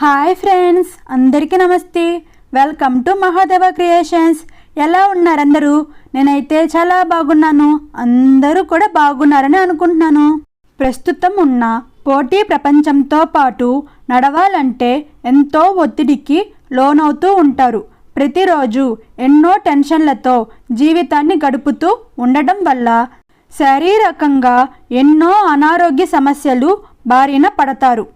Hi friends, అందరికీ నమస్తే. Welcome to Mahadeva creations. ఎలా ఉన్నారు అందరూ? నేనైతే చాలా బాగున్నాను. అందరూ కూడా బాగున్నారని అనుకుంటున్నాను. ప్రస్తుతం ఉన్న పోటీ ప్రపంచంతో పాటు నడవాలంటే ఎంతో ఒత్తిడికి లోనవుతూ ఉంటారు. ప్రతిరోజు ఎన్నో టెన్షన్లతో జీవితాన్ని గడుపుతూ ఉండడం వల్ల శారీరకంగా ఎన్నో అనారోగ్య సమస్యలు బారిన పడతారు.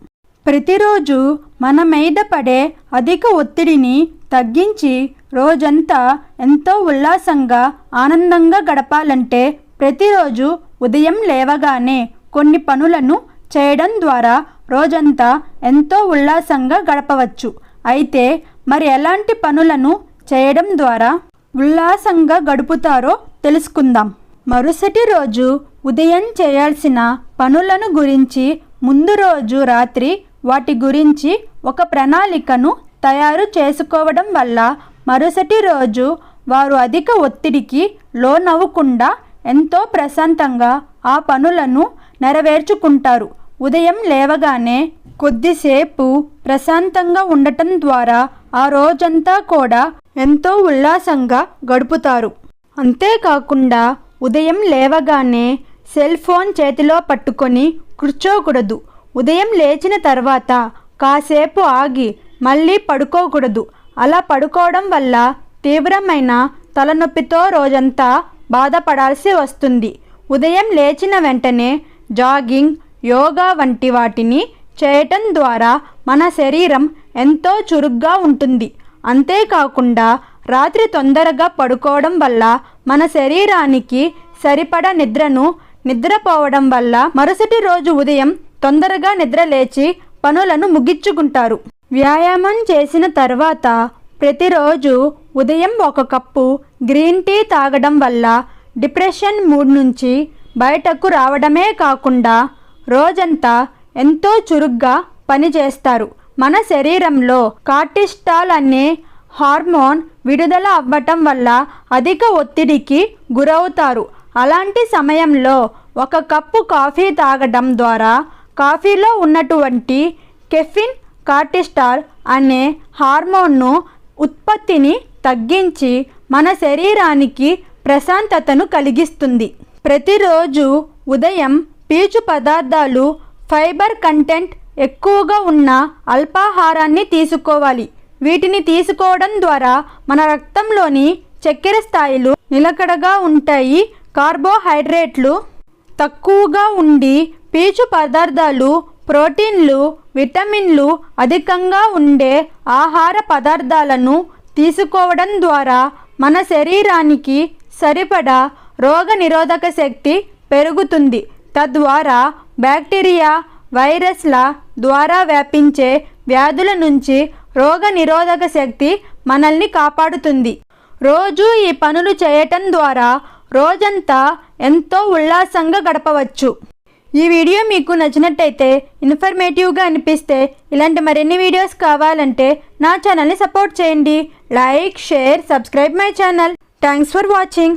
ప్రతిరోజు మన మీద పడే అధిక ఒత్తిడిని తగ్గించి రోజంతా ఎంతో ఉల్లాసంగా ఆనందంగా గడపాలంటే ప్రతిరోజు ఉదయం లేవగానే కొన్ని పనులను చేయడం ద్వారా రోజంతా ఎంతో ఉల్లాసంగా గడపవచ్చు. అయితే మరి ఎలాంటి పనులను చేయడం ద్వారా ఉల్లాసంగా గడుపుతారో తెలుసుకుందాం. మరుసటి రోజు ఉదయం చేయాల్సిన పనులను గురించి ముందు రోజు రాత్రి వాటి గురించి ఒక ప్రణాళికను తయారు చేసుకోవడం వల్ల మరుసటి రోజు వారు అధిక ఒత్తిడికి లోనవ్వకుండా ఎంతో ప్రశాంతంగా ఆ పనులను నెరవేర్చుకుంటారు. ఉదయం లేవగానే కొద్దిసేపు ప్రశాంతంగా ఉండటం ద్వారా ఆ రోజంతా కూడా ఎంతో ఉల్లాసంగా గడుపుతారు. అంతేకాకుండా ఉదయం లేవగానే సెల్ ఫోన్ చేతిలో పట్టుకొని కూర్చోకూడదు. ఉదయం లేచిన తర్వాత కాసేపు ఆగి మళ్ళీ పడుకోకూడదు. అలా పడుకోవడం వల్ల తీవ్రమైన తలనొప్పితో రోజంతా బాధపడాల్సి వస్తుంది. ఉదయం లేచిన వెంటనే జాగింగ్, యోగా వంటి వాటిని చేయటం ద్వారా మన శరీరం ఎంతో చురుగ్గా ఉంటుంది. అంతేకాకుండా రాత్రి తొందరగా పడుకోవడం వల్ల మన శరీరానికి సరిపడా నిద్రపోవడం వల్ల మరుసటి రోజు ఉదయం తొందరగా నిద్ర లేచి పనులను ముగించుకుంటారు. వ్యాయామం చేసిన తర్వాత ప్రతిరోజు ఉదయం 1 కప్పు గ్రీన్ టీ తాగడం వల్ల డిప్రెషన్ మూడ్ నుంచి బయటకు రావడమే కాకుండా రోజంతా ఎంతో చురుగ్గా పనిచేస్తారు. మన శరీరంలో కార్టిస్టాల్ అనే హార్మోన్ విడుదల అవ్వటం వల్ల అధిక ఒత్తిడికి గురవుతారు. అలాంటి సమయంలో 1 కప్పు కాఫీ తాగడం ద్వారా కాఫీలో ఉన్నటువంటి కెఫిన్ కార్టిస్టాల్ అనే హార్మోన్ను ఉత్పత్తిని తగ్గించి మన శరీరానికి ప్రశాంతతను కలిగిస్తుంది. ప్రతిరోజు ఉదయం పీచు పదార్థాలు, ఫైబర్ కంటెంట్ ఎక్కువగా ఉన్న అల్పాహారాన్ని తీసుకోవాలి. వీటిని తీసుకోవడం ద్వారా మన రక్తంలోని చక్కెర స్థాయిలు నిలకడగా ఉంటాయి. కార్బోహైడ్రేట్లు తక్కువగా ఉండి పీచు పదార్థాలు, ప్రోటీన్లు, విటమిన్లు అధికంగా ఉండే ఆహార పదార్థాలను తీసుకోవడం ద్వారా మన శరీరానికి సరిపడా రోగ నిరోధక శక్తి పెరుగుతుంది. తద్వారా బ్యాక్టీరియా, వైరస్ల ద్వారా వ్యాపించే వ్యాధుల నుంచి రోగ నిరోధక శక్తి మనల్ని కాపాడుతుంది. రోజు ఈ పనులు చేయటం ద్వారా రోజంతా ఎంతో ఉల్లాసంగా గడపవచ్చు. ఈ వీడియో మీకు నచ్చినట్టయితే, ఇన్ఫర్మేటివ్గా అనిపిస్తే ఇలాంటి మరిన్ని వీడియోస్ కావాలంటే నా ఛానల్ని సపోర్ట్ చేయండి. Like, share, subscribe my channel. Thanks for watching.